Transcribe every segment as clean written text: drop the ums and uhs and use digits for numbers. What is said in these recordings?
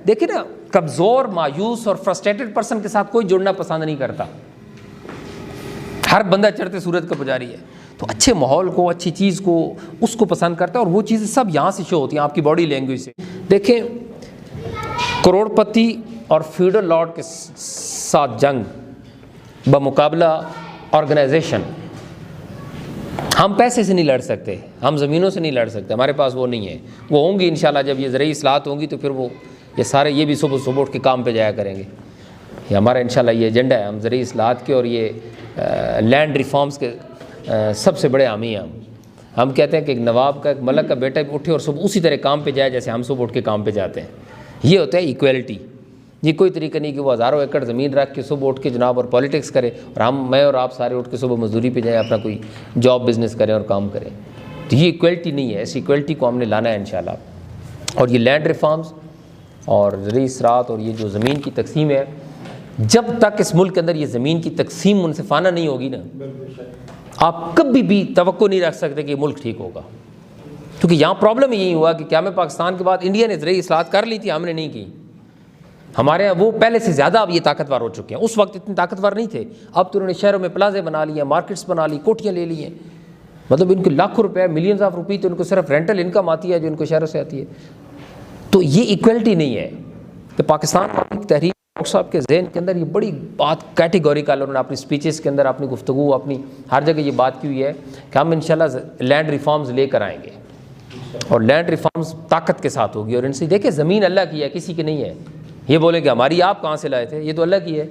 دیکھیں نا کمزور, مایوس اور فرسٹریٹڈ پرسن کے ساتھ کوئی جڑنا پسند نہیں کرتا, ہر بندہ چڑھتے سورج کا پجاری ہے. تو اچھے ماحول کو, اچھی چیز کو, اس کو پسند کرتا ہے, اور وہ چیزیں سب یہاں سے شو ہوتی ہیں آپ کی باڈی لینگویج سے. دیکھیں کروڑ پتی اور فیوڈل لارڈ کے ساتھ جنگ بمقابلہ آرگنائزیشن, ہم پیسے سے نہیں لڑ سکتے, ہم زمینوں سے نہیں لڑ سکتے, ہمارے پاس وہ نہیں ہے. وہ ہوں گی انشاءاللہ جب یہ زرعی اصلاحات ہوں گی تو پھر وہ یہ سارے یہ بھی صبح صبح اٹھ کے کام پہ جایا کریں گے. یہ ہمارا انشاءاللہ یہ ایجنڈا ہے, ہم زرعی اصلاحات کے اور یہ لینڈ ریفارمز کے سب سے بڑے حامی ہیں. ہم کہتے ہیں کہ ایک نواب کا, ایک ملک کا بیٹا بھی اٹھے اور صبح اسی طرح کام پہ جائے جیسے ہم صبح اٹھ کے کام پہ جاتے ہیں. یہ ہوتا ہے ایکویلٹی. یہ کوئی طریقہ نہیں کہ وہ ہزاروں ایکڑ زمین رکھ کے صبح اٹھ کے جناب اور پالیٹکس کرے, اور میں اور آپ سارے اٹھ کے صبح مزدوری پہ جائیں, اپنا کوئی جاب بزنس کریں اور کام کریں. تو یہ ایکویلٹی نہیں ہے, اس ایکویلٹی کو ہم نے لانا ہے انشاءاللہ. اور یہ لینڈ ریفارمز اور زرعی اصلاحات اور یہ جو زمین کی تقسیم ہے, جب تک اس ملک کے اندر یہ زمین کی تقسیم منصفانہ نہیں ہوگی نا, آپ کبھی بھی توقع نہیں رکھ سکتے کہ یہ ملک ٹھیک ہوگا. کیونکہ یہاں پرابلم یہی ہوا کہ کیا میں پاکستان کے بعد انڈیا نے زرعی اصلاحات کر لی تھی, ہم نے نہیں کی. ہمارے یہاں وہ پہلے سے زیادہ اب یہ طاقتور ہو چکے ہیں, اس وقت اتنے طاقتور نہیں تھے. اب تو انہوں نے شہروں میں پلازے بنا لیے, مارکیٹس بنا لی, کوٹیاں لے لی ہیں. مطلب ان کو لاکھوں روپے, ملینز آف روپی تو ان کو صرف رینٹل انکم آتی ہے جو ان کو شہروں سے آتی ہے. تو یہ ایکویلٹی نہیں ہے. تو پاکستان تحریک صاحب کے ذہن کے اندر یہ بڑی بات کیٹیگوریکل, انہوں نے اپنی سپیچز کے اندر, اپنی گفتگو, اپنی ہر جگہ یہ بات کی ہوئی ہے کہ ہم انشاءاللہ لینڈ ریفارمز لے کر آئیں گے, اور لینڈ ریفارمز طاقت کے ساتھ ہوگی. اور ان سے دیکھیں زمین اللہ کی ہے, کسی کی نہیں ہے. یہ بولیں کہ ہماری آپ کہاں سے لائے تھے, یہ تو اللہ کی ہے.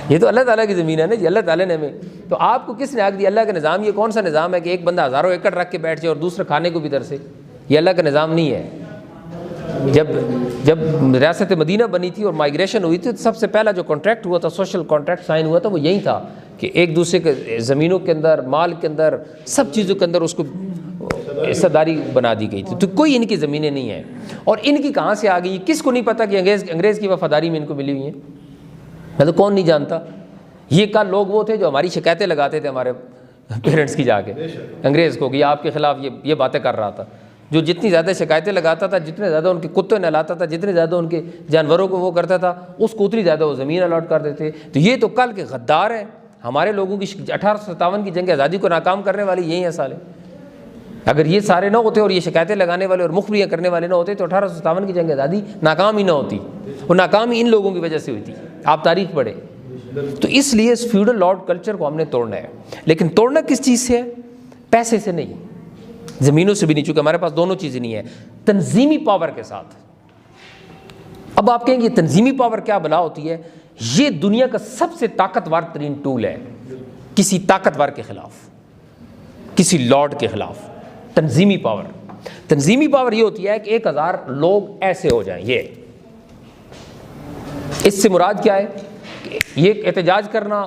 یہ تو اللہ تعالیٰ کی زمین ہے نا جی, اللہ تعالیٰ نے ہمیں. تو آپ کو کس نے حق دیا؟ اللہ کا نظام. یہ کون سا نظام ہے کہ ایک بندہ ہزاروں ایکڑ رکھ کے بیٹھ جائے اور دوسرا کھانے کو بھی ترسے؟ یہ اللہ کا نظام نہیں ہے. جب ریاست مدینہ بنی تھی اور مائیگریشن ہوئی تھی تو سب سے پہلا جو کانٹریکٹ ہوا تھا, سوشل کانٹریکٹ سائن ہوا تھا, وہ یہی تھا کہ ایک دوسرے کے زمینوں کے اندر, مال کے اندر, سب چیزوں کے اندر اس کو حصہ داری بنا دی گئی تھی. تو کوئی ان کی زمینیں نہیں ہیں. اور ان کی کہاں سے آ گئی, کس کو نہیں پتا کہ انگریز کی وفاداری میں ان کو ملی ہوئی ہیں؟ میں تو کون نہیں جانتا. یہ کل لوگ وہ تھے جو ہماری شکایتیں لگاتے تھے ہمارے پیرنٹس کی جا کے انگریز کو, کہ آپ کے خلاف یہ باتیں کر رہا تھا. جو جتنی زیادہ شکایتیں لگاتا تھا, جتنے زیادہ ان کے کتے نہلاتا تھا, جتنے زیادہ ان کے جانوروں کو وہ کرتا تھا, اس کو اتنی زیادہ وہ زمین الاٹ کر دیتے. تو یہ تو کل کے غدار ہیں. ہمارے لوگوں کی 1857 کی جنگ آزادی کو ناکام کرنے والی یہی ہیں سالے. اگر یہ سارے نہ ہوتے اور یہ شکایتیں لگانے والے اور مخبریاں کرنے والے نہ ہوتے تو 1857 کی جنگ آزادی ناکام ہی نہ ہوتی. وہ ناکامی ان لوگوں کی وجہ سے ہوئی تھی. آپ تاریخ پڑھیں. تو اس لیے اس فیوڈل لارڈ کلچر کو ہم نے توڑنا ہے. لیکن توڑنا کس چیز سے ہے؟ پیسے سے نہیں, زمینوں سے بھی نہیں, چونکہ ہمارے پاس دونوں چیزیں نہیں ہیں. تنظیمی پاور کے ساتھ. اب آپ کہیں گے تنظیمی پاور کیا بلا ہوتی ہے؟ یہ دنیا کا سب سے طاقتور ترین ٹول ہے کسی طاقتور کے خلاف, کسی لارڈ کے خلاف. تنظیمی پاور. تنظیمی پاور یہ ہوتی ہے کہ 1000 لوگ ایسے ہو جائیں. یہ اس سے مراد کیا ہے؟ یہ احتجاج کرنا,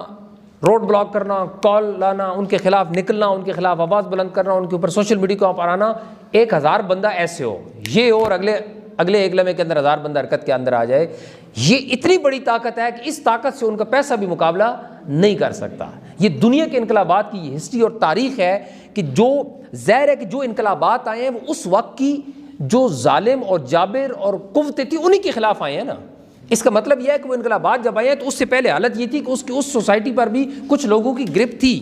روڈ بلاک کرنا, کال لانا, ان کے خلاف نکلنا, ان کے خلاف آواز بلند کرنا, ان کے اوپر سوشل میڈیا کو آنا. 1000 بندہ ایسے ہو, یہ ہو, اور اگلے ایک لمحے کے اندر 1000 بندہ حرکت کے اندر آ جائے. یہ اتنی بڑی طاقت ہے کہ اس طاقت سے ان کا پیسہ بھی مقابلہ نہیں کر سکتا. یہ دنیا کے انقلابات کی ہسٹری اور تاریخ ہے کہ جو ظاہر ہے کہ جو انقلابات آئے ہیں وہ اس وقت کی جو ظالم اور جابر اور قوتیں تھیں انہی کے خلاف آئے ہیں نا. اس کا مطلب یہ ہے کہ وہ انقلابات جب آئے ہیں تو اس سے پہلے حالت یہ تھی کہ اس سوسائٹی پر بھی کچھ لوگوں کی گرفت تھی.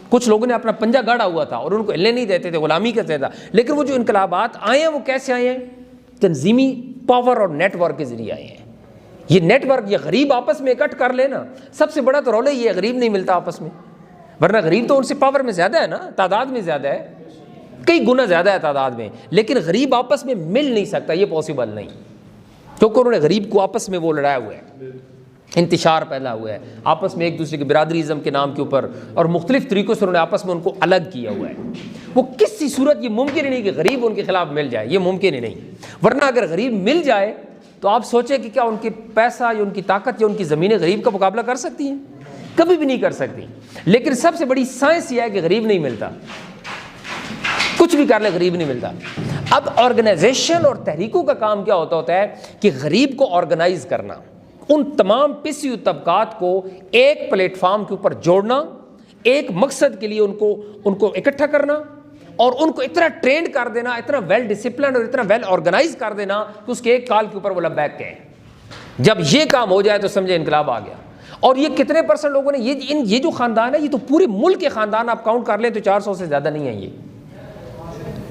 کچھ لوگوں نے اپنا پنجہ گاڑا ہوا تھا اور ان کو ہلنے نہیں دیتے تھے, غلامی کرتے تھا. لیکن وہ جو انقلابات آئے ہیں وہ کیسے آئے ہیں؟ تنظیمی پاور اور نیٹ ورک کے ذریعے آئے ہیں. یہ نیٹ ورک, یہ غریب آپس میں اکٹھ کر لینا, سب سے بڑا تو رولہ یہ غریب نہیں ملتا آپس میں. ورنہ غریب تو ان سے پاور میں زیادہ ہے نا, تعداد میں زیادہ ہے, کئی گنا زیادہ ہے تعداد میں. لیکن غریب آپس میں مل نہیں سکتا, یہ پاسبل نہیں, کیونکہ انہوں نے غریب کو آپس میں وہ لڑایا ہوا ہے, انتشار پیدا ہوا ہے آپس میں ایک دوسرے کے برادریزم کے نام کے اوپر, اور مختلف طریقوں سے انہوں نے آپس میں ان کو الگ کیا ہوا ہے. وہ کسی صورت یہ ممکن ہی نہیں کہ غریب ان کے خلاف مل جائے, یہ ممکن ہی نہیں. ورنہ اگر غریب مل جائے تو آپ سوچیں کہ کیا ان کے پیسہ یا ان کی طاقت یا ان کی زمینیں غریب کا مقابلہ کر سکتی ہیں؟ کبھی بھی نہیں کر سکتی. لیکن سب سے بڑی سائنس یہ ہے کہ غریب نہیں ملتا, کچھ بھی کر لے غریب نہیں ملتا. اب آرگنائزیشن اور تحریکوں کا کام کیا ہوتا ہے کہ غریب کو آرگنائز کرنا, ان تمام پسی ہوئی طبقات کو ایک پلیٹ فارم کے اوپر جوڑنا, ایک مقصد کے لیے ان کو اکٹھا کرنا, اور ان کو اتنا ٹرینڈ کر دینا, اتنا ویل ڈسپلن اور اتنا ویل آرگنائز کر دینا کہ اس کے ایک کال کے اوپر وہ لبیک کہیں. جب یہ کام ہو جائے تو سمجھے انقلاب آ گیا. اور یہ کتنے پرسنٹ لوگوں نے یہ جو خاندان ہے, یہ تو پورے ملک کے خاندان آپ کاؤنٹ کر لیں تو 400 سے زیادہ نہیں ہیں.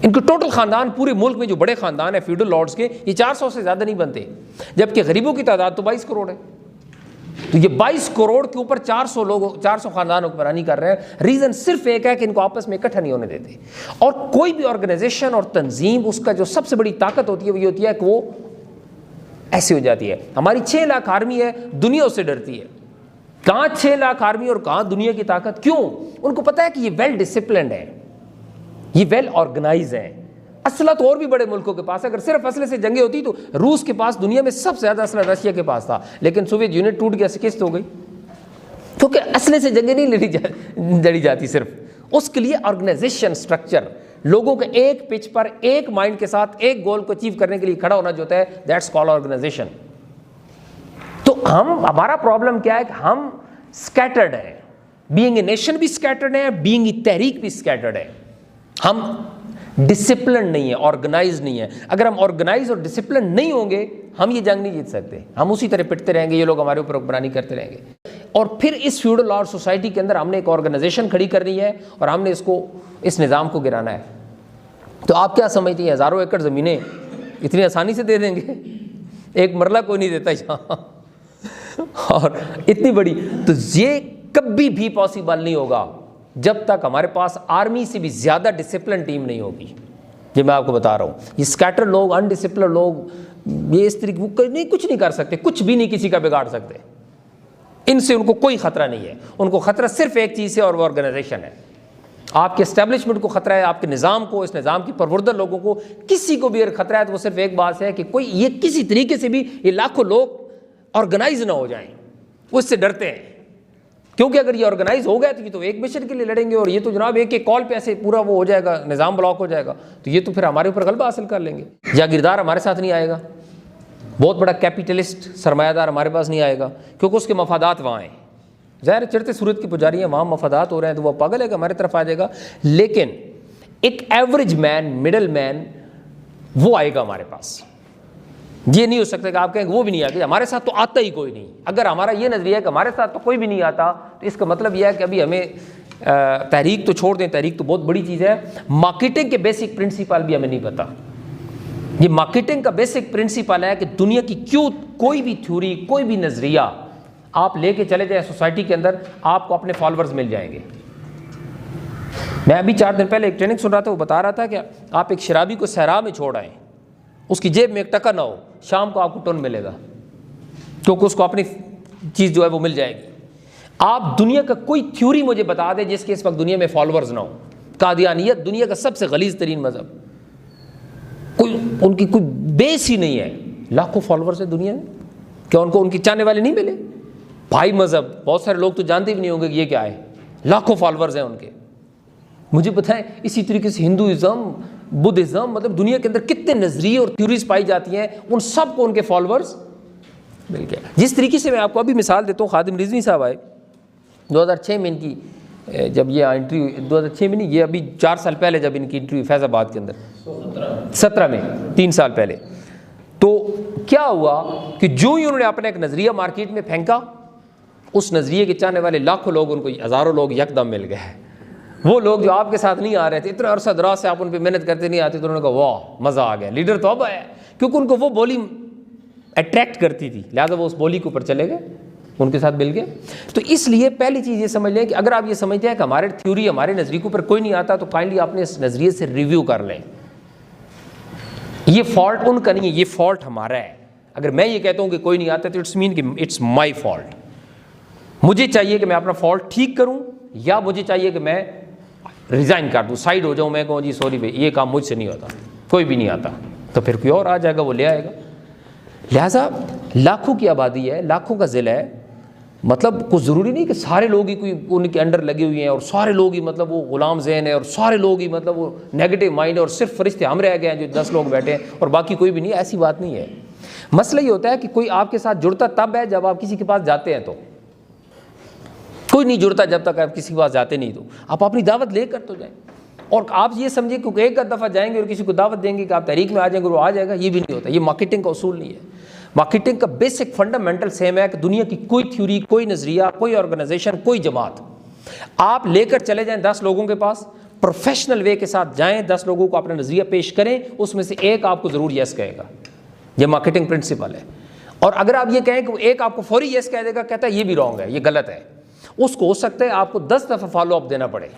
ان کے ٹوٹل خاندان پورے ملک میں جو بڑے خاندان ہیں فیوڈل لارڈز کے, یہ 400 سے زیادہ نہیں بنتے, جبکہ غریبوں کی تعداد تو 22 کروڑ ہے. تو یہ 22 کروڑ کے اوپر 400 خاندان حکمرانی کر رہے ہیں. ریزن صرف ایک ہے کہ ان کو آپس میں اکٹھا نہیں ہونے دیتے. اور کوئی بھی آرگنائزیشن اور تنظیم, اس کا جو سب سے بڑی طاقت ہوتی ہے وہ یہ ہوتی ہے کہ وہ ایسی ہو جاتی ہے. ہماری 6 لاکھ آرمی ہے, دنیا اس سے ڈرتی ہے. کہاں 6 لاکھ آرمی اور کہاں دنیا کی طاقت؟ کیوں؟ ان کو پتہ ہے کہ یہ ویل ڈسپلنڈ ہے, یہ ویل آرگنائز ہے. اسلحہ تو اور بھی بڑے ملکوں کے پاس ہے. اگر صرف اسلحے سے جنگیں ہوتی تو روس کے پاس دنیا میں سب سے زیادہ اسلحہ رشیا کے پاس تھا, لیکن سوویت یونین ٹوٹ گیا, شکست ہو گئی. کیونکہ اسلحے سے جنگیں نہیں لڑی جاتی, صرف اس کے لیے آرگنائزیشن سٹرکچر, لوگوں کے ایک پچ پر ایک مائنڈ کے ساتھ ایک گول کو اچیو کرنے کے لیے کھڑا ہونا جو ہوتا ہے, دیٹس کالڈ آرگنائزیشن. تو ہمارا پرابلم کیا ہے کہ ہم اسکیٹرڈ ہیں. بینگ اے نیشن بھی اسکیٹرڈ ہے, بینگ اے تحریک بھی اسکیٹرڈ ہے. ہم ڈسپلن نہیں ہے, آرگنائز نہیں ہے. اگر ہم آرگنائز اور ڈسپلن نہیں ہوں گے, ہم یہ جنگ نہیں جیت سکتے. ہم اسی طرح پٹتے رہیں گے, یہ لوگ ہمارے اوپر حکمرانی کرتے رہیں گے. اور پھر اس فیوڈل لارڈ سوسائٹی کے اندر ہم نے ایک آرگنائزیشن کھڑی کرنی ہے اور ہم نے اس نظام کو گرانا ہے. تو آپ کیا سمجھتے ہیں ہزاروں ایکڑ زمینیں اتنی آسانی سے دے دیں گے؟ ایک مرلہ کوئی نہیں دیتا یہاں, اور اتنی بڑی. تو یہ کبھی بھی پاسبل نہیں ہوگا جب تک ہمارے پاس آرمی سے بھی زیادہ ڈسپلن ٹیم نہیں ہوگی. یہ میں آپ کو بتا رہا ہوں, یہ اسکیٹر لوگ, انڈسپلن لوگ, یہ اس طریقے کچھ نہیں کر سکتے, کچھ بھی نہیں کسی کا بگاڑ سکتے. ان سے ان کو کوئی خطرہ نہیں ہے. ان کو خطرہ صرف ایک چیز ہے اور وہ آرگنائزیشن ہے. آپ کے اسٹیبلشمنٹ کو خطرہ ہے, آپ کے نظام کو, اس نظام کی پروردہ لوگوں کو, کسی کو بھی اگر خطرہ ہے تو وہ صرف ایک بات ہے کہ کوئی یہ کسی طریقے سے بھی یہ لاکھوں لوگ آرگنائز نہ ہو جائیں. وہ اس سے ڈرتے ہیں, کیونکہ اگر یہ آرگنائز ہو گیا تو یہ تو ایک مشن کے لیے لڑیں گے, اور یہ تو جناب ایک کال پہ ایسے پورا وہ ہو جائے گا, نظام بلاک ہو جائے گا, تو یہ تو پھر ہمارے اوپر غلبہ حاصل کر لیں گے. جاگیردار ہمارے ساتھ نہیں آئے گا, بہت بڑا کیپیٹلسٹ سرمایہ دار ہمارے پاس نہیں آئے گا, کیونکہ اس کے مفادات وہاں ہیں. ظاہر چڑھتے سورج کی پجاری ہیں, وہاں مفادات ہو رہے ہیں, تو وہ پاگل ہے کہ ہمارے طرف آ جائے گا. لیکن ایک ایوریج مین, مڈل مین, وہ آئے گا ہمارے پاس. یہ نہیں ہو سکتا کہ آپ کہیں وہ بھی نہیں آتے, ہمارے ساتھ تو آتا ہی کوئی نہیں. اگر ہمارا یہ نظریہ ہے کہ ہمارے ساتھ تو کوئی بھی نہیں آتا, تو اس کا مطلب یہ ہے کہ ابھی ہمیں تحریک تو چھوڑ دیں, تحریک تو بہت بڑی چیز ہے, مارکیٹنگ کے بیسک پرنسپل بھی ہمیں نہیں پتا. یہ مارکیٹنگ کا بیسک پرنسپل ہے کہ دنیا کی کیوں کوئی بھی تھیوری, کوئی بھی نظریہ آپ لے کے چلے جائیں سوسائٹی کے اندر, آپ کو اپنے فالوورز مل جائیں گے. میں ابھی 4 دن پہلے ایک ٹریننگ سن رہا تھا, وہ بتا رہا تھا کہ آپ ایک شرابی کو صحرا میں چھوڑ آئیں, اس کی جیب میں ایک ٹکا نہ ہو, شام کو آپ کو ٹن ملے گا, کیونکہ اس کو اپنی چیز جو ہے وہ مل جائے گی. آپ دنیا کا کوئی تھیوری مجھے بتا دیں جس کے اس وقت دنیا میں فالوورز نہ ہو. قادیانیت دنیا کا سب سے غلیظ ترین مذہب, کوئی ان کی کوئی بیس ہی نہیں ہے, لاکھوں فالوورز ہے دنیا میں. کیا ان کو ان کی چاہنے والے نہیں ملے؟ بھائی مذہب, بہت سارے لوگ تو جانتے بھی نہیں ہوں گے کہ یہ کیا ہے, لاکھوں فالوورز ہیں ان کے. مجھے پتہ ہے اسی طریقے سے ہندوازم, بدھزم, مطلب دنیا کے اندر کتنے نظریے اور تھیوریز پائی جاتی ہیں, ان سب کو ان کے فالوورز مل گئے. جس طریقے سے میں آپ کو ابھی مثال دیتا ہوں, خادم رضوی صاحب آئے 2006 میں, ان کی جب یہ انٹرویو 2006 میں نہیں, یہ ابھی 4 سال پہلے جب ان کی انٹرویو فیض آباد کے اندر 17 میں 3 سال پہلے, تو کیا ہوا کہ جو ہی انہوں نے اپنا ایک نظریہ مارکیٹ میں پھینکا, اس نظریے کے چاہنے والے لاکھوں لوگ, ان کو ہزاروں لوگ یکدم مل گئے. وہ لوگ جو آپ کے ساتھ نہیں آ رہے تھے, اتنا عرصہ دراز سے آپ ان پہ محنت کرتے نہیں آتے, تو انہوں نے کہا واہ مزہ آ گیا, لیڈر تو اب آیا, کیونکہ ان کو وہ بولی اٹریکٹ کرتی تھی, لہٰذا وہ اس بولی کے اوپر چلے گئے, ان کے ساتھ مل گئے. تو اس لیے پہلی چیز یہ سمجھ لیں کہ اگر آپ یہ سمجھتے ہیں کہ ہمارے تھیوری, ہمارے نظریے کے اوپر کوئی نہیں آتا, تو کائنڈلی آپ نے اس نظریے سے ریویو کر لیں. یہ فالٹ ان کا نہیں ہے, یہ فالٹ ہمارا ہے. اگر میں یہ کہتا ہوں کہ کوئی نہیں آتا تو اٹس مین کہ اٹس مائی فالٹ. مجھے چاہیے کہ میں اپنا فالٹ ٹھیک کروں, یا مجھے چاہیے کہ میں ریزائن کر دوں, سائڈ ہو جاؤں, میں کہوں جی سوری بھائی یہ کام مجھ سے نہیں ہوتا, کوئی بھی نہیں آتا, تو پھر کوئی اور آ جائے گا, وہ لے آئے گا. لہٰذا لاکھوں کی آبادی ہے, لاکھوں کا ضلع ہے, مطلب کوئی ضروری نہیں کہ سارے لوگ ہی کوئی ان کے انڈر لگے ہوئے ہیں, اور سارے لوگ ہی مطلب وہ غلام ذہن ہے, اور سارے لوگ ہی مطلب وہ نیگیٹو مائنڈ ہے, اور صرف فرشتے ہم رہ گئے ہیں جو 10 لوگ بیٹھے ہیں اور باقی کوئی بھی نہیں. ایسی بات نہیں ہے. مسئلہ یہ ہوتا ہے کہ کوئی آپ کے ساتھ جڑتا تب ہے جب آپ کسی کے پاس جاتے ہیں, تو کوئی نہیں جڑتا جب تک آپ کسی کے پاس جاتے نہیں, تو آپ اپنی دعوت لے کر تو جائیں. اور آپ یہ سمجھیں کہ ایک دفعہ جائیں گے اور کسی کو دعوت دیں گے کہ آپ تحریک میں آ جائیں گے، وہ آ جائے گا، یہ بھی نہیں ہوتا. یہ مارکیٹنگ کا اصول نہیں ہے. مارکیٹنگ کا بیسک فنڈامنٹل سیم ہے کہ دنیا کی کوئی تھیوری، کوئی نظریہ، کوئی آرگنائزیشن، کوئی جماعت آپ لے کر چلے جائیں 10 لوگوں کے پاس، پروفیشنل وے کے ساتھ جائیں، 10 لوگوں کو اپنا نظریہ پیش کریں، اس میں سے ایک آپ کو ضرور یس کہے گا. یہ مارکیٹنگ پرنسپل ہے. اور اگر آپ یہ کہیں کہ ایک آپ کو فوری یس کہہ دے گا، کہتا ہے یہ بھی رانگ ہے، یہ غلط ہے، اس کو ہو سکتا ہے آپ کو 10 دفعہ فالو اپ دینا پڑے.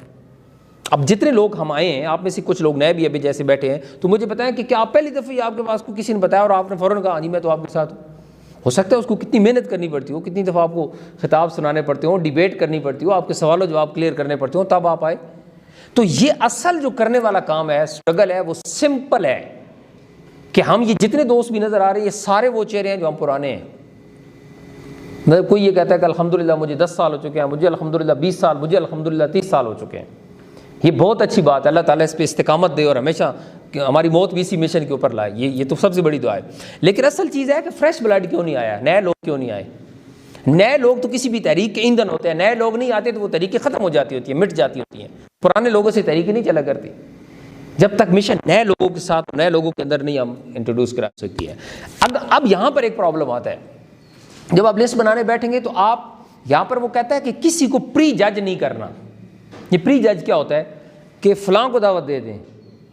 اب جتنے لوگ ہم آئے ہیں، آپ میں سے کچھ لوگ نئے بھی ابھی جیسے بیٹھے ہیں، تو مجھے بتائیں کہ کیا آپ پہلی دفعہ ہی آپ کے پاس کو کسی نے بتایا اور آپ نے فوراً کہا ہاں جی میں تو آپ کے ساتھ ہوں؟ ہو سکتا ہے اس کو کتنی محنت کرنی پڑتی ہو، کتنی دفعہ آپ کو خطاب سنانے پڑتے ہوں، ڈیبیٹ کرنی پڑتی ہو، آپ کے سوال و جواب کلیئر کرنے پڑتے ہوں، تب آپ آئے. تو یہ اصل جو کرنے والا کام ہے، اسٹرگل ہے، وہ سمپل ہے کہ ہم یہ جتنے دوست بھی نظر آ رہے ہیں، یہ سارے وہ چہرے ہیں جو ہم پرانے ہیں. مطلب کوئی یہ کہتا ہے کہ الحمدللہ مجھے 10 سال ہو چکے ہیں، مجھے الحمدللہ 20 سال، مجھے الحمدللہ 30 سال ہو چکے ہیں. یہ بہت اچھی بات ہے، اللہ تعالیٰ اس پہ استقامت دے اور ہمیشہ ہماری موت بھی اسی مشن کے اوپر لائے. یہ تو سب سے بڑی دعا ہے. لیکن اصل چیز ہے کہ فریش بلڈ کیوں نہیں آیا، نئے لوگ کیوں نہیں آئے. نئے لوگ تو کسی بھی تحریک کے ایندھن ہوتے ہیں. نئے لوگ نہیں آتے تو وہ تحریکیں ختم ہو جاتی ہوتی ہیں، مٹ جاتی ہوتی ہیں. پرانے لوگوں سے تحریک نہیں چلا کرتی جب تک مشن نئے لوگوں کے ساتھ، نئے لوگوں کے اندر نہیں ہم انٹروڈیوس کرا سکتی ہے. اب یہاں پر ایک پرابلم آتا ہے. جب آپ لسٹ بنانے بیٹھیں گے تو آپ یہاں پر وہ کہتا ہے کہ کسی کو پری جج نہیں کرنا. یہ پری جج کیا ہوتا ہے کہ فلاں کو دعوت دے دیں،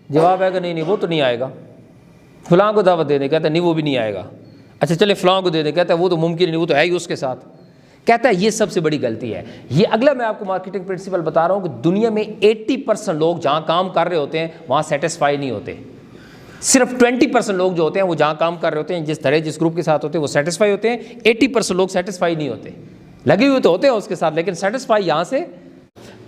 جواب ہے کہ نہیں وہ تو نہیں آئے گا. فلاں کو دعوت دے دیں، کہتا ہے نہیں وہ بھی نہیں آئے گا. اچھا چلے فلاں کو دے دیں، کہتا ہے وہ تو ممکن نہیں، وہ تو ہے ہی اس کے ساتھ. کہتا ہے یہ سب سے بڑی غلطی ہے. یہ اگلا میں آپ کو مارکیٹنگ پرنسپل بتا رہا ہوں کہ دنیا میں 80% لوگ جہاں کام کر رہے ہوتے ہیں وہاں سیٹسفائی نہیں ہوتے. صرف 20% لوگ جو ہوتے ہیں وہ جہاں کام کر رہے ہوتے ہیں، جس طرح جس گروپ کے ساتھ ہوتے ہیں وہ سیٹسفائی ہوتے ہیں. 80% لوگ سیٹسفائی نہیں ہوتے، لگے ہوئے تو ہوتے ہیں اس کے ساتھ لیکن سیٹسفائی یہاں سے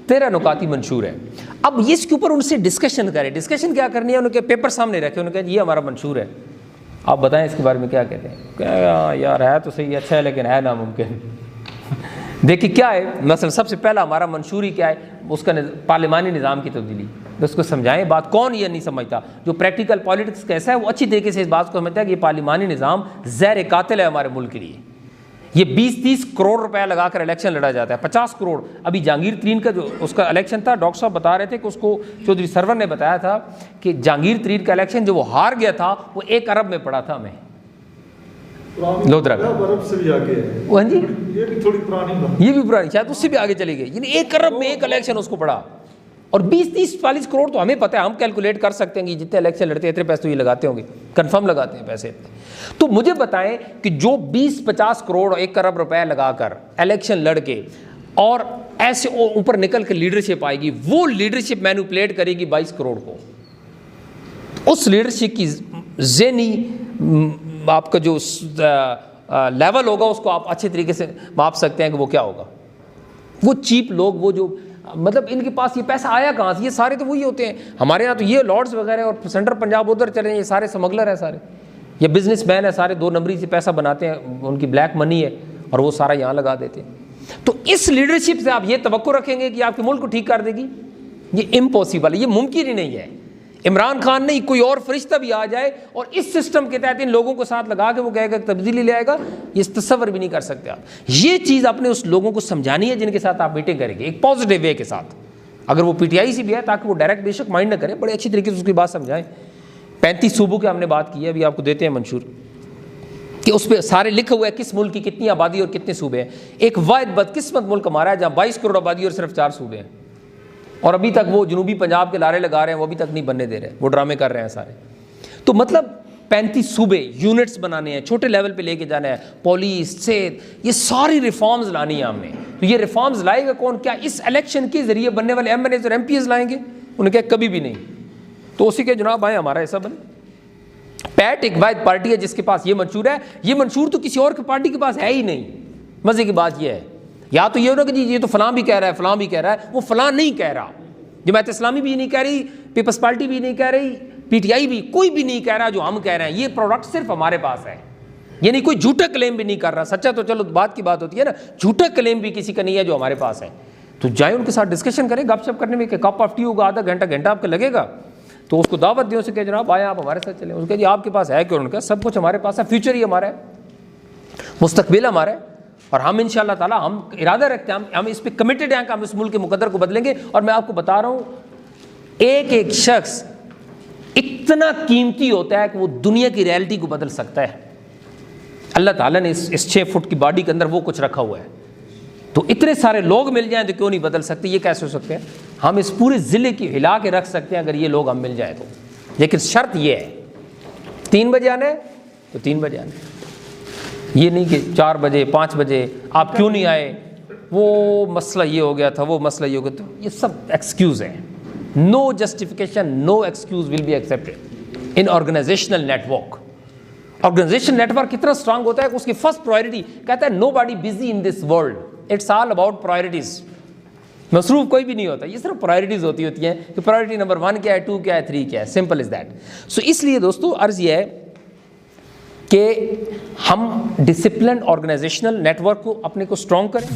13 نکاتی منشور ہے. اب اس کے اوپر ان سے ڈسکشن کریں. ڈسکشن کیا کرنی ہے؟ ان کے پیپر سامنے رکھے، انہوں نے کہا یہ ہمارا منشور ہے، آپ بتائیں اس کے بارے میں کیا کہتے ہیں. کہ یار ہے تو صحیح، اچھا ہے لیکن ہے ناممکن. دیکھیے کیا ہے مثلا سب سے پہلا ہمارا منشور ہی کیا ہے؟ اس کا پارلیمانی نظام کی تبدیلی. اس کو سمجھائیں بات. کون یہ نہیں سمجھتا؟ جو پریکٹیکل پالیٹکس کیسا ہے وہ اچھی طریقے سے اس بات کو سمجھتا ہے کہ یہ پارلیمانی نظام زہر قاتل ہے ہمارے ملک کے لیے. یہ 20-30 کروڑ روپے لگا کر الیکشن لڑا جاتا ہے، 50 کروڑ. ابھی جہانگیر ترین کا جو اس کا الیکشن تھا، ڈاکٹر صاحب بتا رہے تھے کہ اس کو چودھری سرور نے بتایا تھا کہ جہانگیر ترین کا الیکشن جو وہ ہار گیا تھا وہ 1 ارب میں پڑا تھا ہمیں. لودرا سے بھی آگے ہے. ہاں جی یہ بھی تھوڑی پرانی بات، یہ بھی پرانی، شاید اس سے بھی آگے چلی گئی. یعنی 1 ارب میں ایک الیکشن اس کو پڑا. اور 20-30-40 کروڑ تو ہمیں پتہ ہے، ہم کیلکولیٹ کر سکتے ہیں کہ جتنے الیکشن لڑتے ہیں اتنے پیسے تو یہ لگاتے ہوں گے، کنفرم لگاتے ہیں پیسے. تو مجھے بتائیں کہ جو 20-50 کروڑ 1 ارب روپے لگا کر الیکشن لڑ کے اور ایسے اوپر نکل کے لیڈرشپ آئے گی، وہ لیڈرشپ مینوپلیٹ کرے گی 22 کروڑ کو. اس لیڈرشپ کی ذہنی آپ کا جو لیول ہوگا اس کو آپ اچھے طریقے سے ماپ سکتے ہیں کہ وہ کیا ہوگا. وہ چیپ لوگ، وہ جو مطلب ان کے پاس یہ پیسہ آیا کہاں سے؟ یہ سارے تو وہی ہوتے ہیں. ہمارے یہاں تو یہ لارڈز وغیرہ اور سینٹرل پنجاب ادھر چلے ہیں، یہ سارے سمگلر ہیں، سارے یہ بزنس مین ہیں، سارے 2 نمبری سے پیسہ بناتے ہیں، ان کی بلیک منی ہے اور وہ سارا یہاں لگا دیتے ہیں. تو اس لیڈرشپ سے آپ یہ توقع رکھیں گے کہ آپ کے ملک کو ٹھیک کر دے گی؟ یہ امپاسبل ہے، یہ ممکن ہی نہیں ہے. عمران خان نہیں، کوئی اور فرشتہ بھی آ جائے اور اس سسٹم کے تحت ان لوگوں کو ساتھ لگا کے وہ کہے گا تبدیلی لے آئے گا، یہ تصور بھی نہیں کر سکتے آپ. یہ چیز آپ نے اس لوگوں کو سمجھانی ہے جن کے ساتھ آپ میٹنگ کریں گے، ایک پازیٹیو وے کے ساتھ. اگر وہ پی ٹی آئی سے بھی ہے تاکہ وہ ڈائریکٹ بے شک مائنڈ نہ کریں، بڑے اچھی طریقے سے اس کی بات سمجھائیں. 35 صوبوں کے ہم نے بات کی ہے، ابھی آپ کو دیتے ہیں منشور کہ اس پہ سارے لکھا ہوا ہے کس ملک کی کتنی آبادی اور کتنے صوبے ہیں. ایک واحد بدقسمت ملک ہمارا ہے جہاں 22 کروڑ آبادی اور صرف 4 صوبے ہیں، اور ابھی تک وہ جنوبی پنجاب کے لارے لگا رہے ہیں، وہ ابھی تک نہیں بننے دے رہے، وہ ڈرامے کر رہے ہیں سارے. تو مطلب 35 صوبے، یونٹس بنانے ہیں، چھوٹے لیول پہ لے کے جانا ہے، پولیس، صحت، یہ ساری ریفارمز لانی ہیں ہم نے. تو یہ ریفارمز لائے گا کون؟ کیا اس الیکشن کے ذریعے بننے والے ایم این ایز اور ایم پی ایز لائیں گے؟ انہوں نے کہا کبھی بھی نہیں. تو اسی کے جناب آئے ہمارا ایسا بنے. پیٹ ایک واحد پارٹی ہے جس کے پاس یہ منشور ہے. یہ منشور تو کسی اور کی پارٹی کے پاس ہے ہی نہیں. مزے کی بات یہ ہے، یا تو یہ ہونا کہ جی یہ تو فلاں بھی کہہ رہا ہے، فلاں بھی کہہ رہا ہے. وہ فلاں نہیں کہہ رہا، جماعت اسلامی بھی نہیں کہہ رہی، پیپلز پارٹی بھی نہیں کہہ رہی، پی ٹی آئی بھی، کوئی بھی نہیں کہہ رہا جو ہم کہہ رہے ہیں. یہ پروڈکٹ صرف ہمارے پاس ہے. یعنی کوئی جھوٹا کلیم بھی نہیں کر رہا. سچا تو چلو بات کی بات ہوتی ہے نا، جھوٹا کلیم بھی کسی کا نہیں ہے جو ہمارے پاس ہے. تو جائیں ان کے ساتھ ڈسکشن کریں، گپ شپ کرنے میں کہ کپ آف ٹی ہوگا، آدھا گھنٹہ آپ کو لگے گا، تو اس کو دعوت دیں، اسے کہ جناب آئیں آپ ہمارے ساتھ چلیں. اس کہ جی آپ کے پاس ہے کیوں؟ ان کا سب کچھ ہمارے پاس ہے، فیوچر ہی ہمارا ہے، مستقبل ہمارا ہے، اور ہم ان شاء اللہ تعالیٰ ہم ارادہ رکھتے ہیں، ہم اس پہ کمیٹڈ ہیں کہ ہم اس ملک کے مقدر کو بدلیں گے. اور میں آپ کو بتا رہا ہوں ایک ایک شخص اتنا قیمتی ہوتا ہے کہ وہ دنیا کی ریالٹی کو بدل سکتا ہے. اللہ تعالیٰ نے اس 6 فٹ کی باڈی کے اندر وہ کچھ رکھا ہوا ہے. تو اتنے سارے لوگ مل جائیں تو کیوں نہیں بدل سکتے؟ یہ کیسے ہو سکتے ہیں؟ ہم اس پورے ضلع کی ہلا کے رکھ سکتے ہیں اگر یہ لوگ ہم مل جائیں تو. لیکن شرط یہ ہے 3 بجے آنا ہے تو 3 بجے آنا ہے. یہ نہیں کہ 4 بجے 5 بجے آپ کیوں نہیں آئے، وہ مسئلہ یہ ہو گیا تھا، وہ مسئلہ یہ ہو گیا. تو یہ سب ایکسکیوز ہیں. No justification, no excuse will be accepted in organizational network. Organization network کتنا اسٹرانگ ہوتا ہے کہ اس کی فرسٹ پرائرٹی کہتا ہے nobody busy in this world, it's all about priorities. مصروف کوئی بھی نہیں ہوتا، یہ صرف پرائرٹیز ہوتی ہیں کہ پرائرٹی نمبر 1 کیا ہے، 2 کیا ہے، 3 کیا ہے. Simple is that. سو اس لیے دوستو عرض یہ ہے کہ ہم ڈسپلن آرگنائزیشنل نیٹ ورک کو اپنے کو اسٹرانگ کریں.